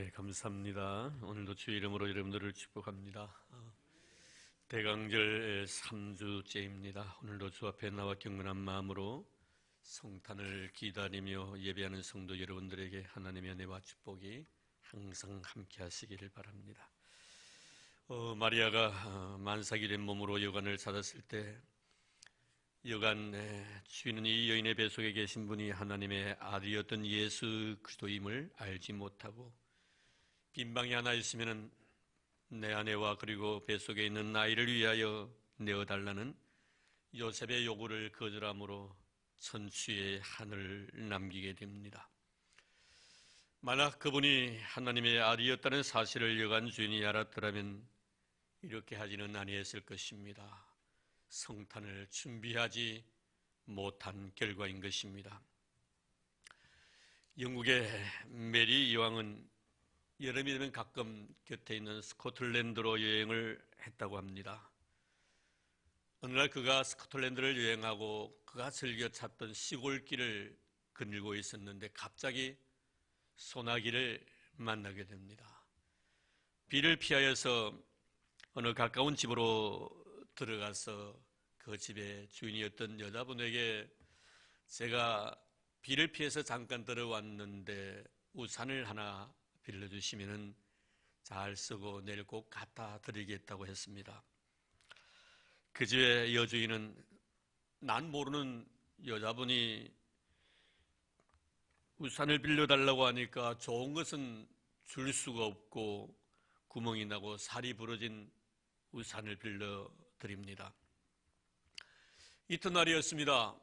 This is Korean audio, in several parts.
감사합니다. 오늘도 주의 이름으로 여러분들을 축복합니다. 대강절 3주째입니다. 오늘도 주 앞에 나와 경건한 마음으로 성탄을 기다리며 예배하는 성도 여러분들에게 하나님의 은혜와 축복이 항상 함께 하시기를 바랍니다. 마리아가 만삭이 된 몸으로 여관을 찾았을 때 여간 주인은 이 여인의 뱃속에 계신 분이 하나님의 아들이었던 예수 그리스도임을 알지 못하고 빈방이 하나 있으면 내 아내와 그리고 뱃속에 있는 아이를 위하여 내어달라는 요셉의 요구를 거절함으로 천추의 한을 남기게 됩니다. 만약 그분이 하나님의 아들이었다는 사실을 여간 주인이 알았더라면 이렇게 하지는 아니했을 것입니다. 성탄을 준비하지 못한 결과인 것입니다. 영국의 메리 여왕은 여름이 되면 가끔 곁에 있는 스코틀랜드로 여행을 했다고 합니다. 어느 날 그가 스코틀랜드를 여행하고 그가 즐겨 찾던 시골길을 거닐고 있었는데 갑자기 소나기를 만나게 됩니다. 비를 피하여서 어느 가까운 집으로 들어가서 그 집의 주인이었던 여자분에게 제가 비를 피해서 잠깐 들어왔는데 우산을 하나 빌려주시면 잘 쓰고 내일 꼭 갖다 드리겠다고 했습니다. 그 집의 여주인은 난 모르는 여자분이 우산을 빌려달라고 하니까 좋은 것은 줄 수가 없고 구멍이 나고 살이 부러진 우산을 빌려드립니다. 이튿날이었습니다.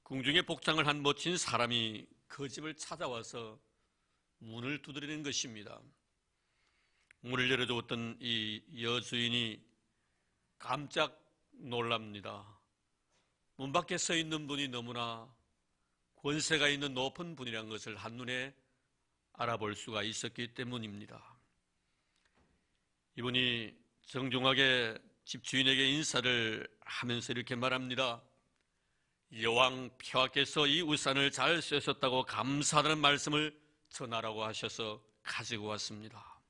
궁중에 복장을 한 멋진 사람이 그 집을 찾아와서 문을 두드리는 것입니다. 문을 열어주었던 이 여주인이 깜짝 놀랍니다. 문 밖에 서 있는 분이 너무나 권세가 있는 높은 분이라는 것을 한눈에 알아볼 수가 있었기 때문입니다. 이분이 정중하게 집주인에게 인사를 하면서 이렇게 말합니다. 여왕 폐하께서 이 우산을 잘 쓰셨다고 감사하다는 말씀을 전하라고 하셔서 가지고 왔습니다.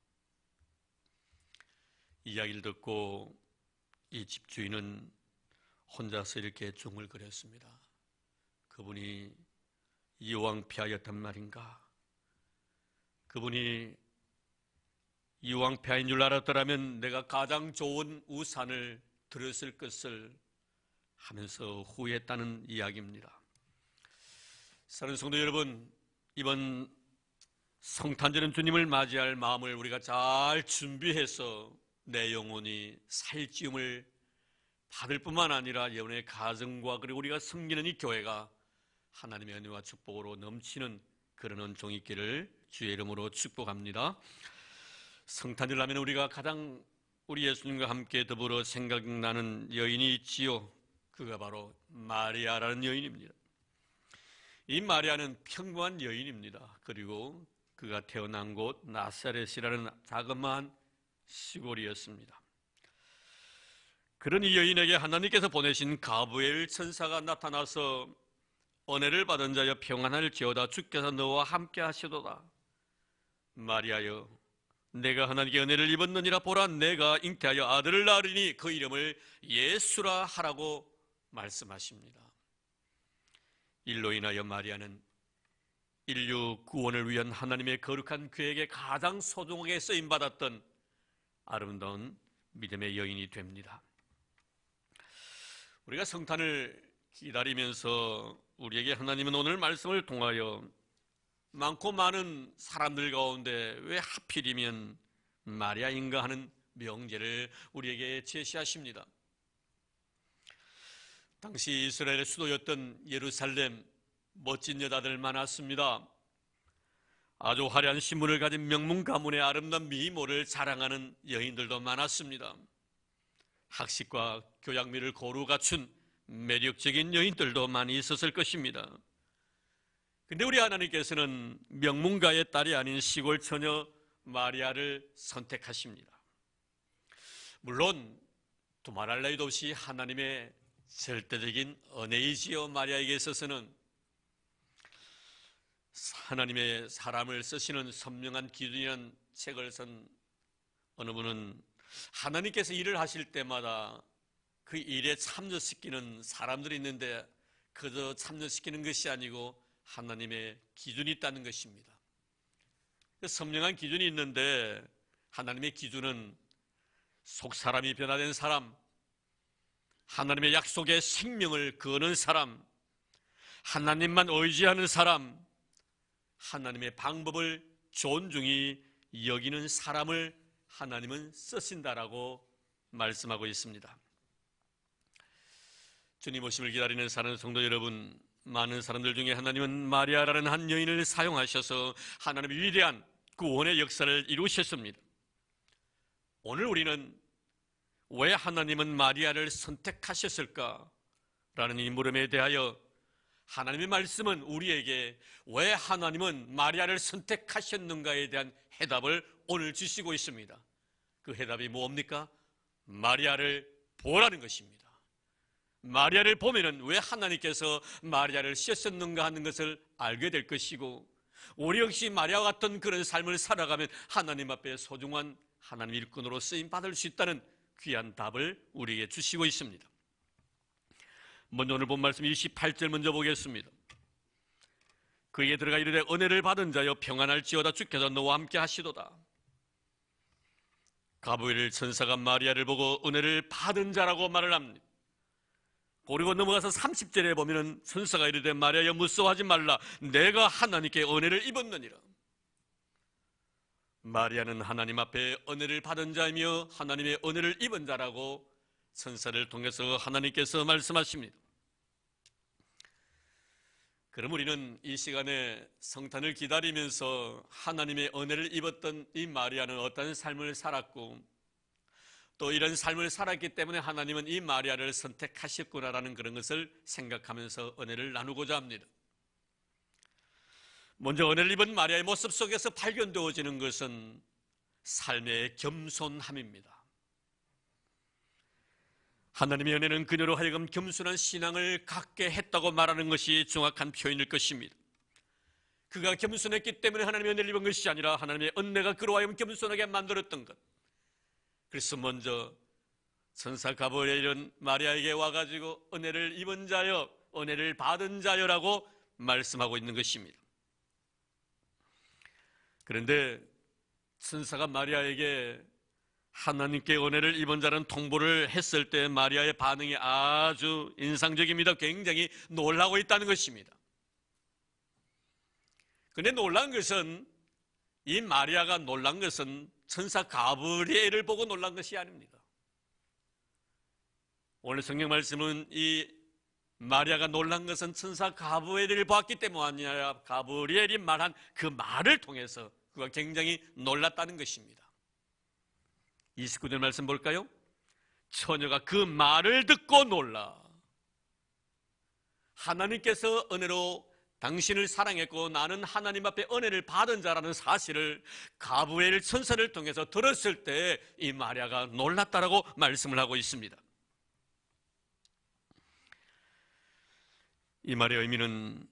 이야기를 듣고 이 집주인은 혼자서 이렇게 중얼거렸습니다. 그분이 여왕 폐하였단 말인가? 그분이 여왕 폐하인 줄 알았더라면 내가 가장 좋은 우산을 드렸을 것을 하면서 후회했다는 이야기입니다. 사랑하는 성도 여러분, 이번 성탄절은 주님을 맞이할 마음을 우리가 잘 준비해서 내 영혼이 살찌움을 받을 뿐만 아니라 여러분의 가정과 그리고 우리가 섬기는 이 교회가 하나님의 은혜와 축복으로 넘치는 그런 은총이 있기를 주의 이름으로 축복합니다. 성탄절 하면 우리가 가장 우리 예수님과 함께 더불어 생각나는 여인이 있지요. 그가 바로 마리아라는 여인입니다. 이 마리아는 평범한 여인입니다. 그리고 그가 태어난 곳 나사렛이라는 자그마한 시골이었습니다. 그런 이 여인에게 하나님께서 보내신 가브리엘 천사가 나타나서 은혜를 받은 자여 평안할지어다 주께서 너와 함께 하시도다. 마리아여 내가 하나님께 은혜를 입었느니라 보라 내가 잉태하여 아들을 낳으리니 그 이름을 예수라 하라고 말씀하십니다. 일로 인하여 마리아는 인류 구원을 위한 하나님의 거룩한 계획에 가장 소중하게 쓰임받았던 아름다운 믿음의 여인이 됩니다. 우리가 성탄을 기다리면서 우리에게 하나님은 오늘 말씀을 통하여 많고 많은 사람들 가운데 왜 하필이면 마리아인가 하는 명제를 우리에게 제시하십니다. 당시 이스라엘의 수도였던 예루살렘 멋진 여자들 많았습니다. 아주 화려한 신분을 가진 명문 가문의 아름다운 미모를 자랑하는 여인들도 많았습니다. 학식과 교양미를 고루 갖춘 매력적인 여인들도 많이 있었을 것입니다. 그런데 우리 하나님께서는 명문가의 딸이 아닌 시골 처녀 마리아를 선택하십니다. 물론 두말할 나위도 없이 하나님의 절대적인 은혜이지요. 마리아에게 있어서는 하나님의 사람을 쓰시는 선명한 기준이라는 책을 쓴 어느 분은 하나님께서 일을 하실 때마다 그 일에 참여시키는 사람들이 있는데 그저 참여시키는 것이 아니고 하나님의 기준이 있다는 것입니다. 선명한 기준이 있는데 하나님의 기준은 속사람이 변화된 사람, 하나님의 약속의 생명을 거는 사람, 하나님만 의지하는 사람, 하나님의 방법을 존중히 여기는 사람을 하나님은 쓰신다라고 말씀하고 있습니다. 주님 오심을 기다리는 사는 성도 여러분, 많은 사람들 중에 하나님은 마리아라는 한 여인을 사용하셔서 하나님의 위대한 구원의 역사를 이루셨습니다. 오늘 우리는 왜 하나님은 마리아를 선택하셨을까? 라는 이 물음에 대하여 하나님의 말씀은 우리에게 왜 하나님은 마리아를 선택하셨는가에 대한 해답을 오늘 주시고 있습니다. 그 해답이 뭡니까? 마리아를 보라는 것입니다. 마리아를 보면은 왜 하나님께서 마리아를 쓰셨는가 하는 것을 알게 될 것이고, 우리 역시 마리아와 같은 그런 삶을 살아가면 하나님 앞에 소중한 하나님 일꾼으로 쓰임 받을 수 있다는 귀한 답을 우리에게 주시고 있습니다. 먼저 오늘 본 말씀 28절 먼저 보겠습니다. 그에게 들어가 이르되 은혜를 받은 자여 평안할지어다 주께서 너와 함께 하시도다. 가브리엘 천사가 마리아를 보고 은혜를 받은 자라고 말을 합니다. 그리고 넘어가서 30절에 보면은 천사가 이르되 마리아여 무서워하지 말라 내가 하나님께 은혜를 입었느니라. 마리아는 하나님 앞에 은혜를 받은 자이며 하나님의 은혜를 입은 자라고 천사를 통해서 하나님께서 말씀하십니다. 그럼 우리는 이 시간에 성탄을 기다리면서 하나님의 은혜를 입었던 이 마리아는 어떤 삶을 살았고, 또 이런 삶을 살았기 때문에 하나님은 이 마리아를 선택하셨구나라는 그런 것을 생각하면서 은혜를 나누고자 합니다. 먼저 은혜를 입은 마리아의 모습 속에서 발견되어지는 것은 삶의 겸손함입니다. 하나님의 은혜는 그녀로 하여금 겸손한 신앙을 갖게 했다고 말하는 것이 정확한 표현일 것입니다. 그가 겸손했기 때문에 하나님의 은혜를 입은 것이 아니라 하나님의 은혜가 그로 하여금 겸손하게 만들었던 것. 그래서 먼저 천사 가브리엘은 마리아에게 와가지고 은혜를 입은 자여, 은혜를 받은 자여라고 말씀하고 있는 것입니다. 그런데 천사가 마리아에게 하나님께 은혜를 입은 자는 통보를 했을 때 마리아의 반응이 아주 인상적입니다. 굉장히 놀라고 있다는 것입니다. 그런데 놀란 것은, 이 마리아가 놀란 것은 천사 가브리엘을 보고 놀란 것이 아닙니다. 오늘 성경 말씀은 이 마리아가 놀란 것은 천사 가브리엘을 보았기 때문이 아니라 가브리엘이 말한 그 말을 통해서 그가 굉장히 놀랐다는 것입니다. 29절 말씀 볼까요? 처녀가 그 말을 듣고 놀라. 하나님께서 은혜로 당신을 사랑했고 나는 하나님 앞에 은혜를 받은 자라는 사실을 가브리엘 천사를 통해서 들었을 때 이 마리아가 놀랐다라고 말씀을 하고 있습니다. 이 말의 의미는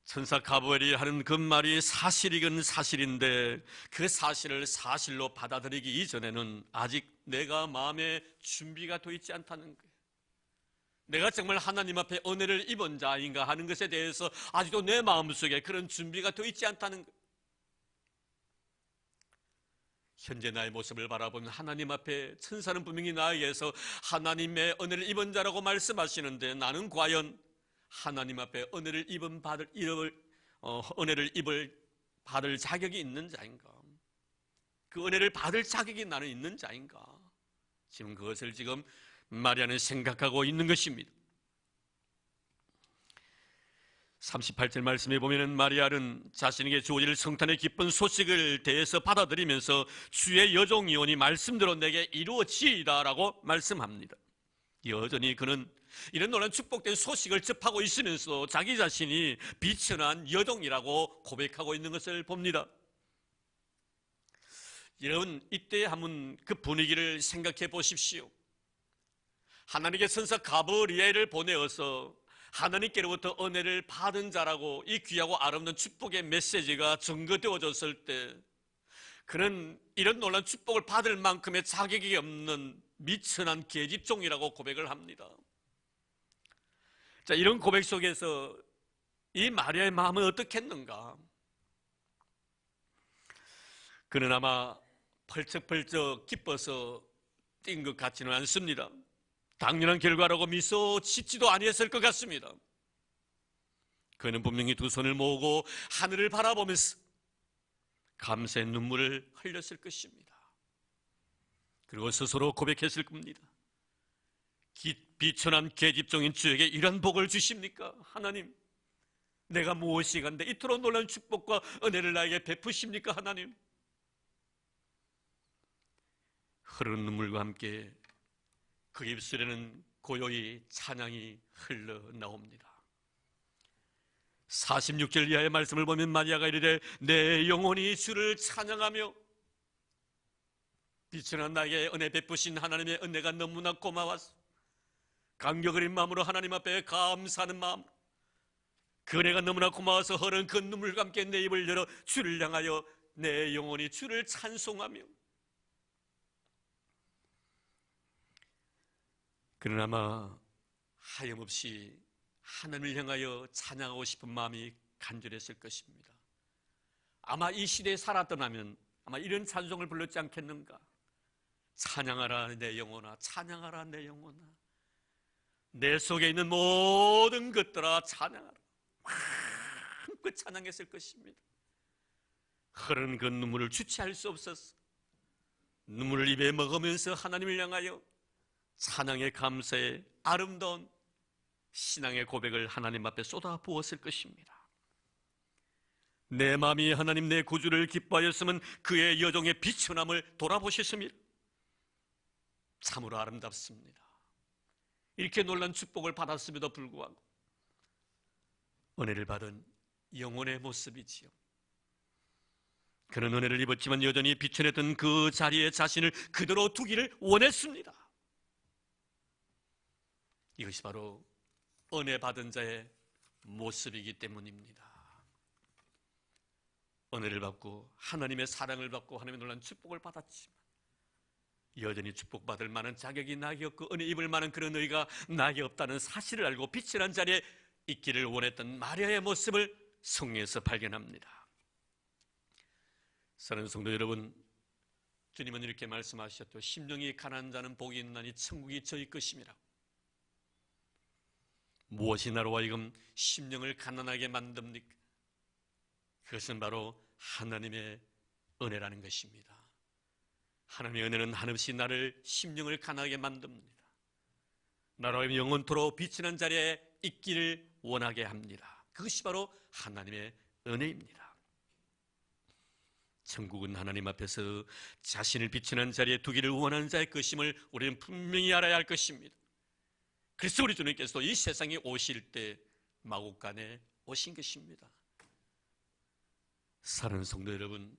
천사 가브리엘이 하는 그 말이 사실이건 사실인데 그 사실을 사실로 받아들이기 이전에는 아직 내가 마음에 준비가 되어 있지 않다는 거예요. 내가 정말 하나님 앞에 은혜를 입은 자인가 하는 것에 대해서 아직도 내 마음속에 그런 준비가 되어 있지 않다는 거예요. 현재 나의 모습을 바라보면 하나님 앞에 천사는 분명히 나에게서 하나님의 은혜를 입은 자라고 말씀하시는데 나는 과연 하나님 앞에 은혜를 받을 자격이 있는 자인가? 그 은혜를 받을 자격이 나는 있는 자인가? 지금 그것을 지금 마리아는 생각하고 있는 것입니다. 38절 말씀에 보면은 마리아는 자신에게 주어질 성탄의 기쁜 소식을 대해서 받아들이면서 주의 여종이오니 말씀대로 내게 이루어지이다라고 말씀합니다. 여전히 그는 이런 놀라운 축복된 소식을 접하고 있으면서 자기 자신이 비천한 여종이라고 고백하고 있는 것을 봅니다. 여러분, 이때 한번 그 분위기를 생각해 보십시오. 하나님의 천사 가브리엘을 보내어서 하나님께로부터 은혜를 받은 자라고 이 귀하고 아름다운 축복의 메시지가 증거되어졌을 때 그는 이런 놀라운 축복을 받을 만큼의 자격이 없는 미천한 계집종이라고 고백을 합니다. 자, 이런 고백 속에서 이 마리아의 마음은 어떻겠는가? 그는 아마 펄쩍펄쩍 기뻐서 뛴 것 같지는 않습니다. 당연한 결과라고 미소 짓지도 아니했을 것 같습니다. 그는 분명히 두 손을 모으고 하늘을 바라보면서 감사의 눈물을 흘렸을 것입니다. 그리고 스스로 고백했을 겁니다. 비천한 계집종인 주에게 이런 복을 주십니까? 하나님, 내가 무엇이 간데 이토록 놀라운 축복과 은혜를 나에게 베푸십니까? 하나님. 흐르는 눈물과 함께 그 입술에는 고요히 찬양이 흘러나옵니다. 46절 이하의 말씀을 보면 마리아가 이르되 내 영혼이 주를 찬양하며 비천한 나에게 은혜 베푸신 하나님의 은혜가 너무나 고마워서 감격 어린 마음으로 하나님 앞에 감사하는 마음, 그 은혜가 너무나 고마워서 흐르는 그 눈물과 함께 내 입을 열어 주를 향하여 내 영혼이 주를 찬송하며, 그는 아마 하염없이 하나님을 향하여 찬양하고 싶은 마음이 간절했을 것입니다. 아마 이 시대에 살았더라면 아마 이런 찬송을 불렀지 않겠는가? 찬양하라 내 영혼아, 찬양하라 내 영혼아, 내 속에 있는 모든 것들아 찬양하라, 마음껏 찬양했을 것입니다. 흐르는 그 눈물을 주체할 수 없었어. 눈물을 입에 먹으면서 하나님을 향하여 찬양의 감사의 아름다운 신앙의 고백을 하나님 앞에 쏟아 부었을 것입니다. 내 마음이 하나님 내 구주를 기뻐하였으면 그의 여종의 비천함을 돌아보셨습니다. 참으로 아름답습니다. 이렇게 놀란 축복을 받았음에도 불구하고 은혜를 받은 영혼의 모습이지요. 그는 은혜를 입었지만 여전히 비천했던 그 자리에 자신을 그대로 두기를 원했습니다. 이것이 바로 은혜 받은 자의 모습이기 때문입니다. 은혜를 받고 하나님의 사랑을 받고 하나님의 놀라운 축복을 받았지만 여전히 축복받을 만한 자격이 나에게 없고 은혜 입을 만한 그런 의가 나에게 없다는 사실을 알고 비천한 자리에 있기를 원했던 마리아의 모습을 성경에서 발견합니다. 사랑하는 성도 여러분, 주님은 이렇게 말씀하셨죠. 심령이 가난한 자는 복이 있나니 천국이 저희 것임이라고. 무엇이 나로 하여금 심령을 가난하게 만듭니까? 그것은 바로 하나님의 은혜라는 것입니다. 하나님의 은혜는 한없이 나를 심령을 가난하게 만듭니다. 나로 하여금 영원토록 비치는 자리에 있기를 원하게 합니다. 그것이 바로 하나님의 은혜입니다. 천국은 하나님 앞에서 자신을 비치는 자리에 두기를 원하는 자의 것임을 우리는 분명히 알아야 할 것입니다. 그래서 우리 주님께서도 이 세상에 오실 때 마구간에 오신 것입니다. 사랑하는 성도 여러분,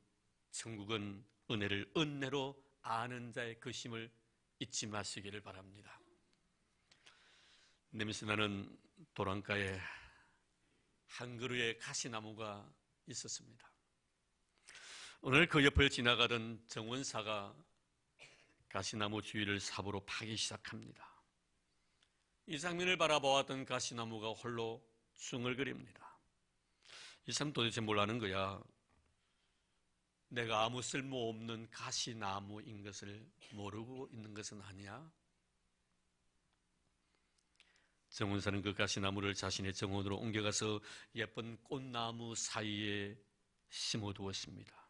천국은 은혜를 은혜로 아는 자의 것임을 잊지 마시기를 바랍니다. 냄새나는 도랑가에 한 그루의 가시나무가 있었습니다. 오늘 그 옆을 지나가던 정원사가 가시나무 주위를 삽으로 파기 시작합니다. 이 장면을 바라보았던 가시나무가 홀로 중얼거립니다. 이 사람 도대체 뭘 하는 거야? 내가 아무 쓸모없는 가시나무인 것을 모르고 있는 것은 아니야? 정원사는 그 가시나무를 자신의 정원으로 옮겨가서 예쁜 꽃나무 사이에 심어두었습니다.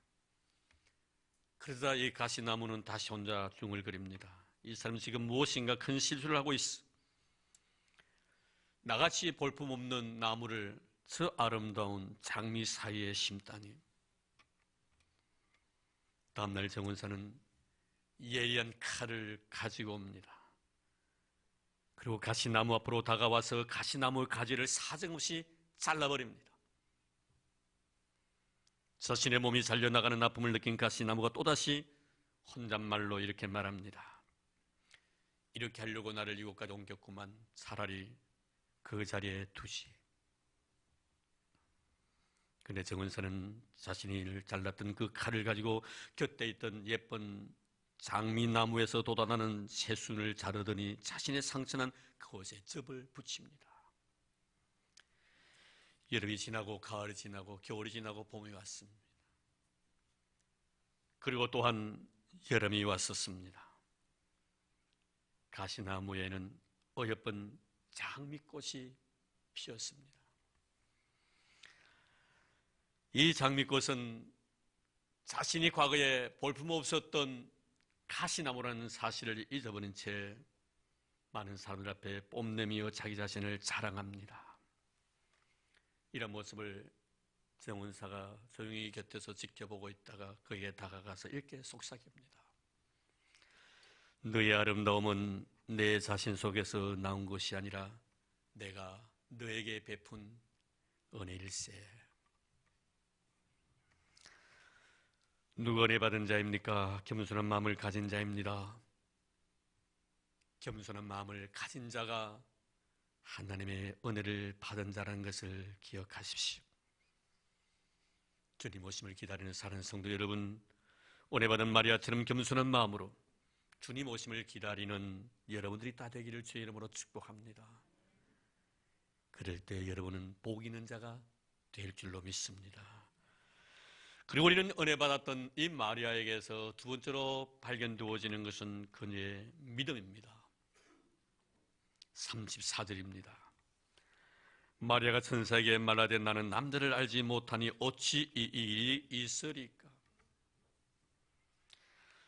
그러다 이 가시나무는 다시 혼자 중얼거립니다. 이 사람은 지금 무엇인가 큰 실수를 하고 있어. 나같이 볼품없는 나무를 저 아름다운 장미 사이에 심다니. 다음날 정원사는 예리한 칼을 가지고 옵니다. 그리고 가시나무 앞으로 다가와서 가시나무 가지를 사정없이 잘라버립니다. 자신의 몸이 잘려나가는 아픔을 느낀 가시나무가 또다시 혼잣말로 이렇게 말합니다. 이렇게 하려고 나를 이곳까지 옮겼구만. 차라리 그 자리에 두시. 근데 정은사는 자신이 잘랐던 그 칼을 가지고 곁에 있던 예쁜 장미나무에서 돋아나는 새순을 자르더니 자신의 상처난 그곳에 접을 붙입니다. 여름이 지나고 가을이 지나고 겨울이 지나고 봄이 왔습니다. 그리고 또한 여름이 왔었습니다. 가시나무에는 어여쁜 장미꽃이 피었습니다. 이 장미꽃은 자신이 과거에 볼품없었던 가시나무라는 사실을 잊어버린 채 많은 사람들 앞에 뽐내며 자기 자신을 자랑합니다. 이런 모습을 정은사가 조용히 곁에서 지켜보고 있다가 그에게 다가가서 이렇게 속삭입니다. 너의 아름다움은 내 자신 속에서 나온 것이 아니라 내가 너에게 베푼 은혜일세. 누가 은혜 받은 자입니까? 겸손한 마음을 가진 자입니다. 겸손한 마음을 가진 자가 하나님의 은혜를 받은 자라는 것을 기억하십시오. 주님 오심을 기다리는 사랑하는 성도 여러분, 은혜 받은 마리아처럼 겸손한 마음으로 주님 오심을 기다리는 여러분들이 다 되기를 주의 이름으로 축복합니다. 그럴 때 여러분은 복 있는 자가 될 줄로 믿습니다. 그리고 우리는 은혜 받았던 이 마리아에게서 두 번째로 발견되어지는 것은 그녀의 믿음입니다. 34절입니다. 마리아가 천사에게 말하되 나는 남자를 알지 못하니 어찌 이 일이 있으리까?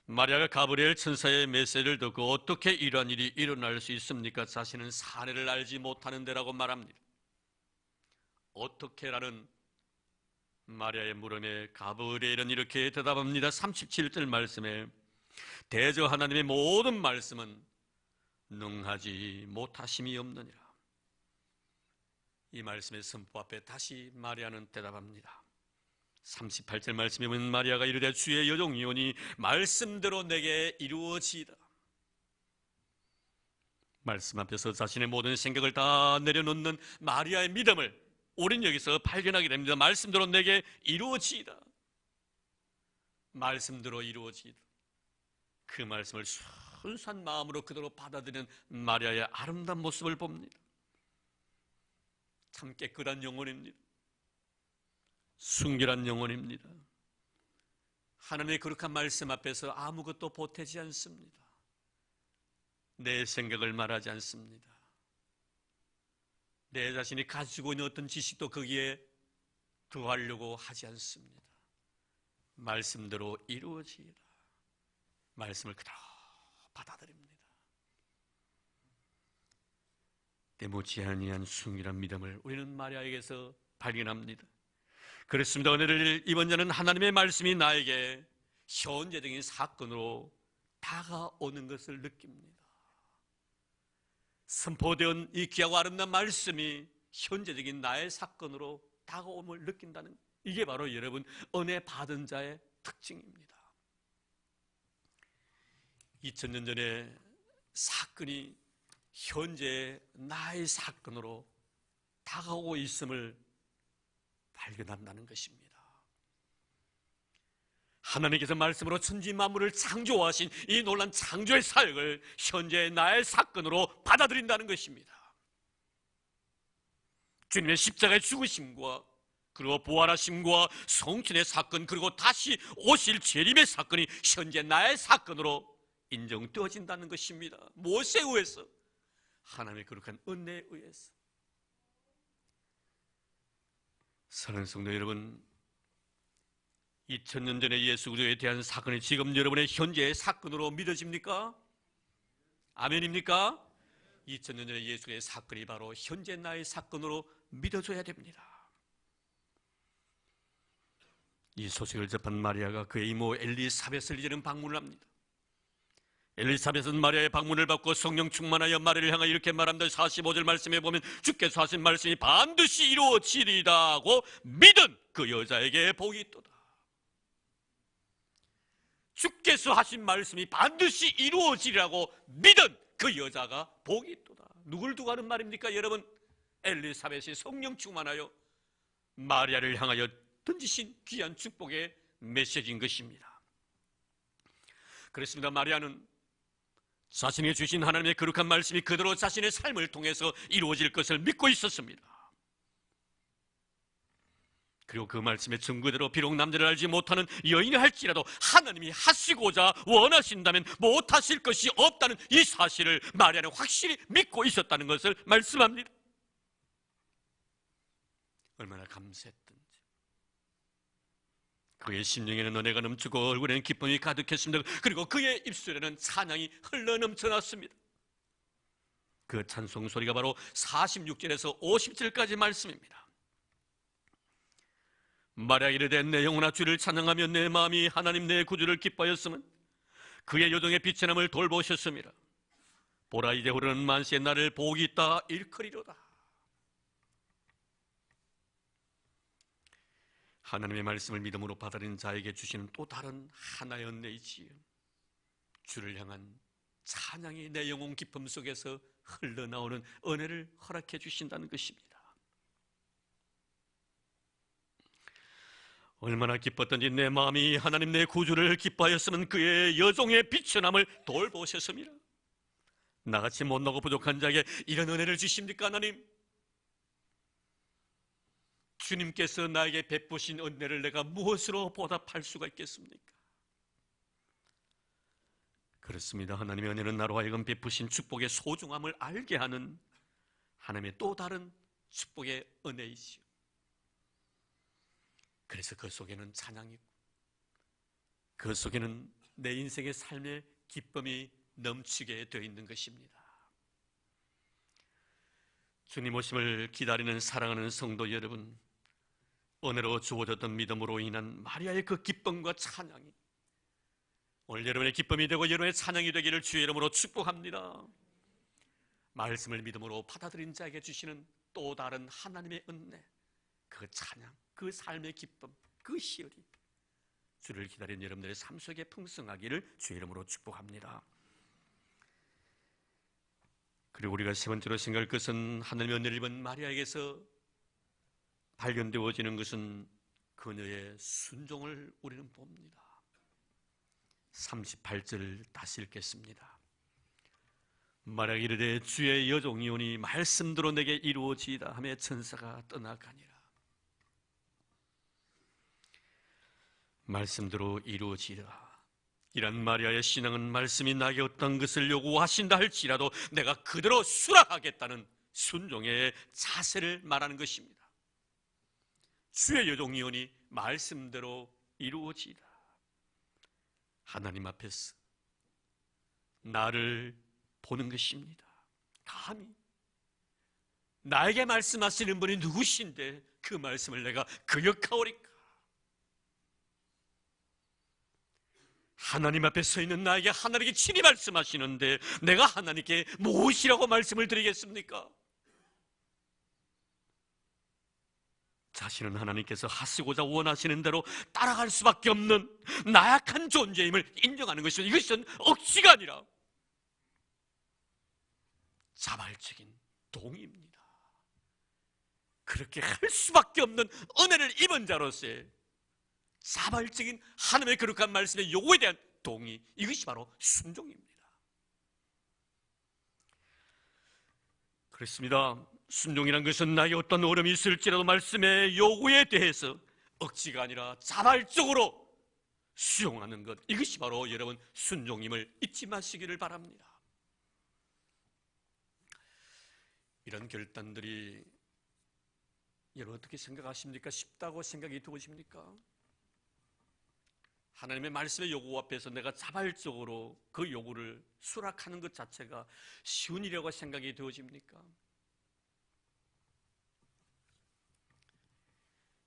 마리아가 가브리엘 천사의 메시지를 듣고 어떻게 이러한 일이 일어날 수 있습니까? 자신은 사내를 알지 못하는 데라고 말합니다. 어떻게라는 마리아의 물음에 가브리엘은 이렇게 대답합니다. 37절 말씀에 대저 하나님의 모든 말씀은 능하지 못하심이 없느니라. 이 말씀의 선포 앞에 다시 마리아는 대답합니다. 38절 말씀에 보면 마리아가 이르되 주의 여종이오니 말씀대로 내게 이루어지이다. 말씀 앞에서 자신의 모든 생각을 다 내려놓는 마리아의 믿음을 우린 여기서 발견하게 됩니다. 말씀대로 내게 이루어지이다. 말씀대로 이루어지이다. 그 말씀을 순수한 마음으로 그대로 받아들이는 마리아의 아름다운 모습을 봅니다. 참 깨끗한 영혼입니다. 순결한 영혼입니다. 하나님의 거룩한 말씀 앞에서 아무것도 보태지 않습니다. 내 생각을 말하지 않습니다. 내 자신이 가지고 있는 어떤 지식도 거기에 더하려고 하지 않습니다. 말씀대로 이루어지이다. 말씀을 그대로 받아들입니다. 때묻지 아니한 순결한 믿음을 우리는 마리아에게서 발견합니다. 그렇습니다. 오늘 이번 자는 하나님의 말씀이 나에게 현재적인 사건으로 다가오는 것을 느낍니다. 선포된 이 귀하고 아름다운 말씀이 현재적인 나의 사건으로 다가옴을 느낀다는, 이게 바로 여러분 은혜 받은 자의 특징입니다. 2000년 전에 사건이 현재 나의 사건으로 다가오고 있음을 발견한다는 것입니다. 하나님께서 말씀으로 천지 만물을 창조하신 이 놀라운 창조의 사역을 현재 나의 사건으로 받아들인다는 것입니다. 주님의 십자가의 죽으심과 그리고 부활하심과 성신의 사건, 그리고 다시 오실 재림의 사건이 현재 나의 사건으로 인정되어진다는 것입니다. 무엇에 의해서? 하나님의 거룩한 은혜에 의해서. 사랑하는 성도 여러분, 2000년 전에 예수 그리스도에 대한 사건이 지금 여러분의 현재의 사건으로 믿어집니까? 아멘입니까? 2000년 전에 예수의 사건이 바로 현재 나의 사건으로 믿어줘야 됩니다. 이 소식을 접한 마리아가 그의 이모 엘리사벳을 이제는 방문을 합니다. 엘리사벳은 마리아의 방문을 받고 성령 충만하여 마리아를 향하여 이렇게 말합니다. 45절 말씀에 보면 주께서 하신 말씀이 반드시 이루어지리다 하고 믿은 그 여자에게 복이 있도다. 주께서 하신 말씀이 반드시 이루어지리라고 믿은 그 여자가 복이 있도다. 누굴 두고 하는 말입니까? 여러분, 엘리사벳이 성령 충만하여 마리아를 향하여 던지신 귀한 축복의 메시지인 것입니다. 그렇습니다. 마리아는 자신이 주신 하나님의 거룩한 말씀이 그대로 자신의 삶을 통해서 이루어질 것을 믿고 있었습니다. 그리고 그 말씀의 증거대로 비록 남들을 알지 못하는 여인이 할지라도 하나님이 하시고자 원하신다면 못하실 것이 없다는 이 사실을 마리아는 확실히 믿고 있었다는 것을 말씀합니다. 얼마나 감사했던지. 그의 심령에는 은혜가 넘치고 얼굴에는 기쁨이 가득했습니다. 그리고 그의 입술에는 찬양이 흘러넘쳐났습니다. 그 찬송 소리가 바로 46절에서 50절까지 말씀입니다. 마리아 이르되 내 영혼아 주를 찬양하며 내 마음이 하나님 내 구주를 기뻐하였으면 그의 요정의 비천함을 돌보셨습니다. 보라 이제 흐르는 만시에 나를 복이 있다 일컬이로다. 하나님의 말씀을 믿음으로 받아들인 자에게 주시는 또 다른 하나의 은혜이지요. 주를 향한 찬양이 내 영혼 깊음 속에서 흘러나오는 은혜를 허락해 주신다는 것입니다. 얼마나 기뻤던지 내 마음이 하나님 내 구주를 기뻐하였으면 그의 여종의 비천함을 돌보셨습니다. 나같이 못나고 부족한 자에게 이런 은혜를 주십니까 하나님? 주님께서 나에게 베푸신 은혜를 내가 무엇으로 보답할 수가 있겠습니까? 그렇습니다. 하나님의 은혜는 나로 하여금 베푸신 축복의 소중함을 알게 하는 하나님의 또 다른 축복의 은혜이지요. 그래서 그 속에는 찬양이 있고 그 속에는 내 인생의 삶의 기쁨이 넘치게 되어 있는 것입니다. 주님 오심을 기다리는 사랑하는 성도 여러분, 은혜로 주어졌던 믿음으로 인한 마리아의 그 기쁨과 찬양이 오늘 여러분의 기쁨이 되고 여러분의 찬양이 되기를 주의 이름으로 축복합니다. 말씀을 믿음으로 받아들인 자에게 주시는 또 다른 하나님의 은혜, 그 찬양, 그 삶의 기쁨, 그 희열이 주를 기다리는 여러분들의 삶 속에 풍성하기를 주의 이름으로 축복합니다. 그리고 우리가 세 번째로 생각할 것은 하나님의 은혜를 입은 마리아에게서 발견되어지는 것은 그녀의 순종을 우리는 봅니다. 38절 다시 읽겠습니다. 마리아가 이르되 주의 여종이오니 말씀대로 내게 이루어지이다 하며 천사가 떠나가니라. 말씀대로 이루어지리라. 이런 마리아의 신앙은 말씀이 나에게 어떤 것을 요구하신다 할지라도 내가 그대로 수락하겠다는 순종의 자세를 말하는 것입니다. 주의 여종이오니 말씀대로 이루어지리라. 하나님 앞에서 나를 보는 것입니다. 감히 나에게 말씀하시는 분이 누구신데 그 말씀을 내가 거역하오리까? 하나님 앞에 서 있는 나에게 하나님께 친히 말씀하시는데 내가 하나님께 무엇이라고 말씀을 드리겠습니까? 자신은 하나님께서 하시고자 원하시는 대로 따라갈 수밖에 없는 나약한 존재임을 인정하는 것이죠. 이것은 억지가 아니라 자발적인 동의입니다. 그렇게 할 수밖에 없는 은혜를 입은 자로서의 자발적인 하나님의 거룩한 말씀의 요구에 대한 동의, 이것이 바로 순종입니다. 그렇습니다. 순종이란 것은 나에게 어떤 어려움이 있을지라도 말씀의 요구에 대해서 억지가 아니라 자발적으로 수용하는 것, 이것이 바로 여러분 순종임을 잊지 마시기를 바랍니다. 이런 결단들이 여러분 어떻게 생각하십니까? 쉽다고 생각이 되십니까? 하나님의 말씀의 요구 앞에서 내가 자발적으로 그 요구를 수락하는 것 자체가 쉬운 일이라고 생각이 되어집니까?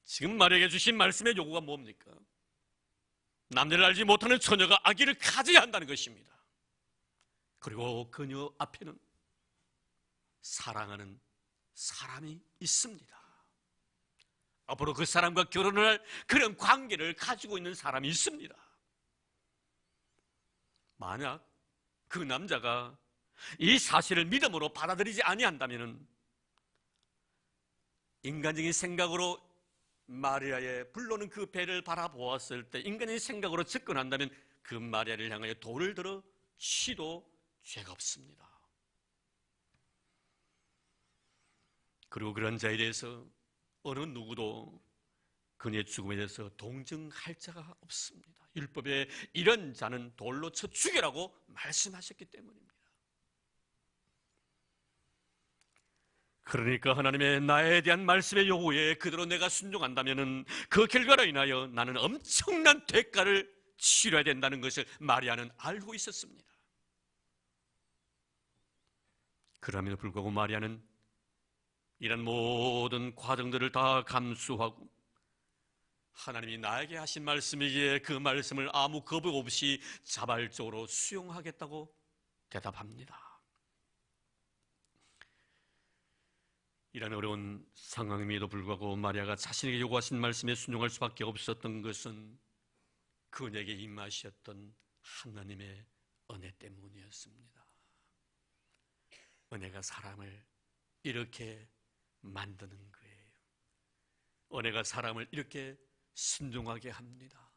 지금 마리아에게 주신 말씀의 요구가 뭡니까? 남들을 알지 못하는 처녀가 아기를 가져야 한다는 것입니다. 그리고 그녀 앞에는 사랑하는 사람이 있습니다. 앞으로 그 사람과 결혼을 할 그런 관계를 가지고 있는 사람이 있습니다. 만약 그 남자가 이 사실을 믿음으로 받아들이지 아니한다면 인간적인 생각으로 마리아의 불러오는 그 배를 바라보았을 때 인간적인 생각으로 접근한다면 그 마리아를 향하여 돌을 들어 치도 죄가 없습니다. 그리고 그런 자에 대해서 어느 누구도 그녀의 죽음에 대해서 동정할 자가 없습니다. 율법에 이런 자는 돌로 쳐 죽여라고 말씀하셨기 때문입니다. 그러니까 하나님의 나에 대한 말씀의 요구에 그대로 내가 순종한다면 그 결과로 인하여 나는 엄청난 대가를 치러야 된다는 것을 마리아는 알고 있었습니다. 그럼에도 불구하고 마리아는 이런 모든 과정들을 다 감수하고 하나님이 나에게 하신 말씀이기에 그 말씀을 아무 거부 없이 자발적으로 수용하겠다고 대답합니다. 이런 어려운 상황임에도 불구하고 마리아가 자신에게 요구하신 말씀에 순종할 수밖에 없었던 것은 그녀에게 임하셨던 하나님의 은혜 때문이었습니다. 은혜가 사람을 이렇게 만드는 거예요. 은혜가 사람을 이렇게 순종하게 합니다.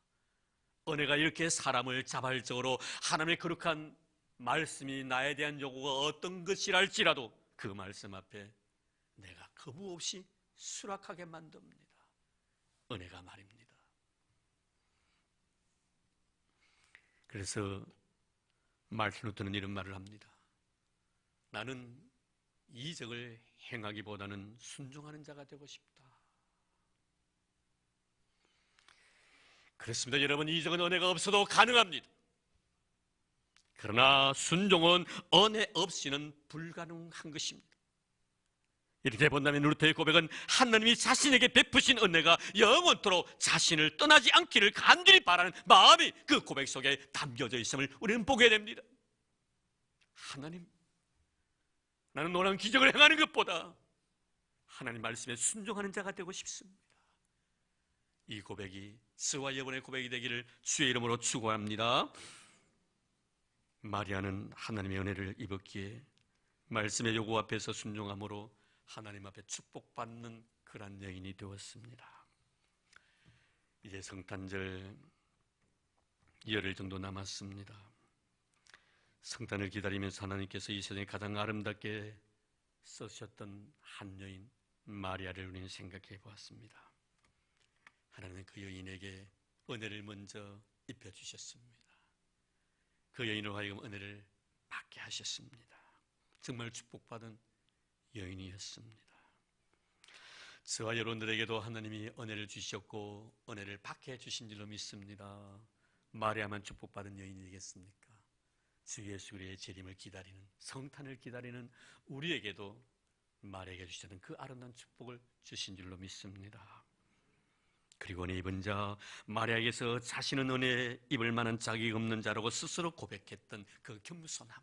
은혜가 이렇게 사람을 자발적으로 하나님의 거룩한 말씀이 나에 대한 요구가 어떤 것이랄지라도 그 말씀 앞에 내가 거부 없이 수락하게 만듭니다. 은혜가 말입니다. 그래서 마르틴 루터는 이런 말을 합니다. 나는 이적을 행하기보다는 순종하는 자가 되고 싶다. 그렇습니다. 여러분, 이적은 은혜가 없어도 가능합니다. 그러나 순종은 은혜 없이는 불가능한 것입니다. 이렇게 본다면 루터의 고백은 하나님이 자신에게 베푸신 은혜가 영원토록 자신을 떠나지 않기를 간절히 바라는 마음이 그 고백 속에 담겨져 있음을 우리는 보게 됩니다. 하나님, 나는 놀라운 기적을 행하는 것보다 하나님 말씀에 순종하는 자가 되고 싶습니다. 이 고백이 저와 여러분의 고백이 되기를 주의 이름으로 축원합니다. 마리아는 하나님의 은혜를 입었기에 말씀의 요구 앞에서 순종함으로 하나님 앞에 축복받는 그런 여인이 되었습니다. 이제 성탄절 열흘 정도 남았습니다. 성탄을 기다리면서 하나님께서 이 세상에 가장 아름답게 쓰셨던 한 여인 마리아를 우리는 생각해 보았습니다. 하나님은 그 여인에게 은혜를 먼저 입혀주셨습니다. 그 여인으로 하여금 은혜를 받게 하셨습니다. 정말 축복받은 여인이었습니다. 저와 여러분들에게도 하나님이 은혜를 주셨고 은혜를 받게 해주신 줄로 믿습니다. 마리아만 축복받은 여인이겠습니까? 주 예수 그리스도의 재림을 기다리는, 성탄을 기다리는 우리에게도 마리아에게 주셨던 그 아름다운 축복을 주신 줄로 믿습니다. 그리고 은혜 입은 자, 마리아에게서 자신은 은혜 입을 만한 자격이 없는 자라고 스스로 고백했던 그 겸손함,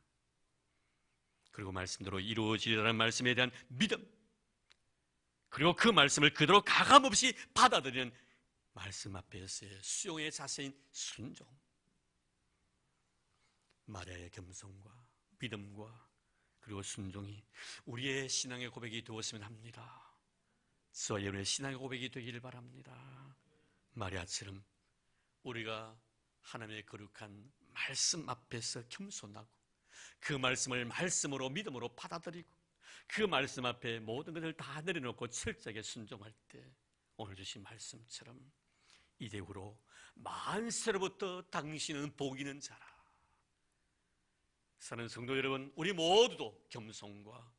그리고 말씀대로 이루어지리라는 말씀에 대한 믿음, 그리고 그 말씀을 그대로 가감없이 받아들이는 말씀 앞에서의 수용의 자세인 순종, 마리아의 겸손과 믿음과 그리고 순종이 우리의 신앙의 고백이 되었으면 합니다. 저와 여러분의 신앙의 고백이 되기를 바랍니다. 마리아처럼 우리가 하나님의 거룩한 말씀 앞에서 겸손하고 그 말씀을 말씀으로 믿음으로 받아들이고 그 말씀 앞에 모든 것을 다 내려놓고 철저하게 순종할 때 오늘 주신 말씀처럼 이대후로 만세로부터 당신은 복 있는 자라. 사는 성도 여러분, 우리 모두도 겸손과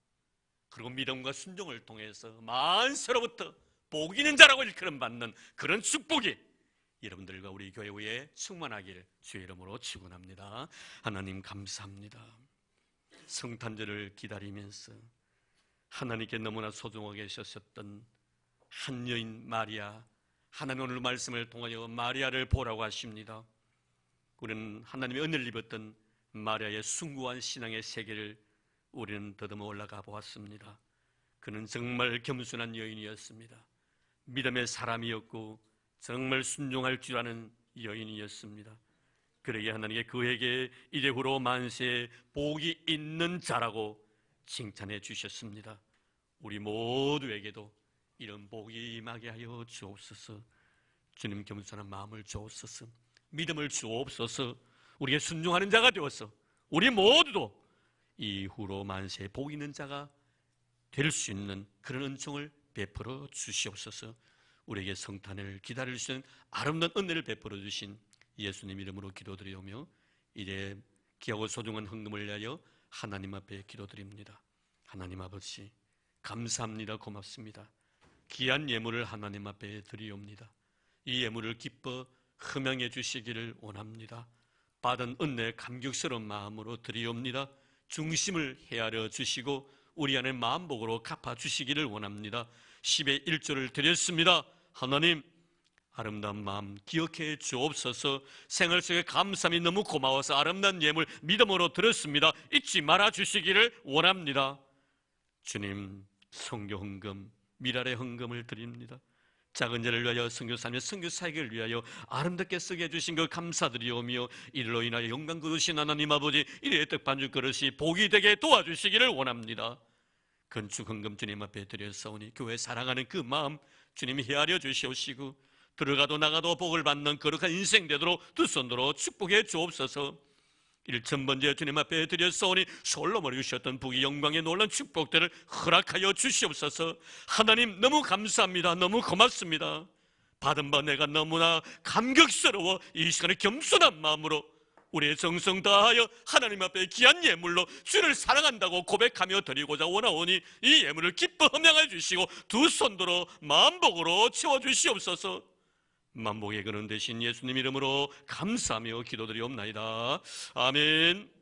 그리고 믿음과 순종을 통해서 만세로부터 복 있는 자라고 일컬음받는 그런 축복이 여러분들과 우리 교회 위에 충만하기를 주의 이름으로 축원합니다. 하나님 감사합니다. 성탄절을 기다리면서 하나님께 너무나 소중하게 계셨던 한 여인 마리아, 하나님 오늘 말씀을 통하여 마리아를 보라고 하십니다. 우리는 하나님의 은혜를 입었던 마리아의 숭고한 신앙의 세계를 우리는 더듬어 올라가 보았습니다. 그는 정말 겸손한 여인이었습니다. 믿음의 사람이었고 정말 순종할 줄 아는 여인이었습니다. 그러기에 하나님께 그에게 이제후로 만세에 복이 있는 자라고 칭찬해 주셨습니다. 우리 모두에게도 이런 복이 임하게 하여 주옵소서. 주님 겸손한 마음을 주옵소서. 믿음을 주옵소서. 우리에게 순종하는 자가 되어서 우리 모두도 이후로 만세에 복 있는 자가 될 수 있는 그런 은총을 베풀어 주시옵소서. 우리에게 성탄을 기다릴 수 있는 아름다운 은혜를 베풀어 주신 예수님 이름으로 기도드리오며 이제 귀하고 소중한 헌금을 위하여 하나님 앞에 기도드립니다. 하나님 아버지, 감사합니다. 고맙습니다. 귀한 예물을 하나님 앞에 드리옵니다. 이 예물을 기뻐 흠양해 주시기를 원합니다. 받은 은혜 감격스러운 마음으로 드리옵니다. 중심을 헤아려 주시고 우리 안에 마음복으로 갚아주시기를 원합니다. 10의 1조를 드렸습니다. 하나님, 아름다운 마음 기억해 주옵소서. 생활 속에 감사함이 너무 고마워서 아름다운 예물 믿음으로 드렸습니다. 잊지 말아 주시기를 원합니다. 주님, 선교 헌금, 미랄의 헌금을 드립니다. 작은 자를 위하여 선교사님, 선교사역을 위하여 아름답게 쓰게 해주신 것 감사드리오며 이들로 인하여 영광 거두신 하나님 아버지, 이래의 떡 반죽 그릇이 복이 되게 도와주시기를 원합니다. 건축 헌금 주님 앞에 드렸사오니 교회 사랑하는 그 마음 주님이 헤아려 주시옵시고 들어가도 나가도 복을 받는 거룩한 인생 되도록 두 손으로 축복해 주옵소서. 1,000번째 주님 앞에 드렸사오니 솔로몬이 주셨던 복이 영광의 놀라운 축복들을 허락하여 주시옵소서. 하나님, 너무 감사합니다. 너무 고맙습니다. 받은 바 내가 너무나 감격스러워 이 시간에 겸손한 마음으로 우리의 정성 다하여 하나님 앞에 귀한 예물로 주를 사랑한다고 고백하며 드리고자 원하오니 이 예물을 기뻐 흠양해 주시고 두 손으로 만복으로 채워주시옵소서. 만복의 근원 되신 예수님 이름으로 감사하며 기도드리옵나이다. 아멘.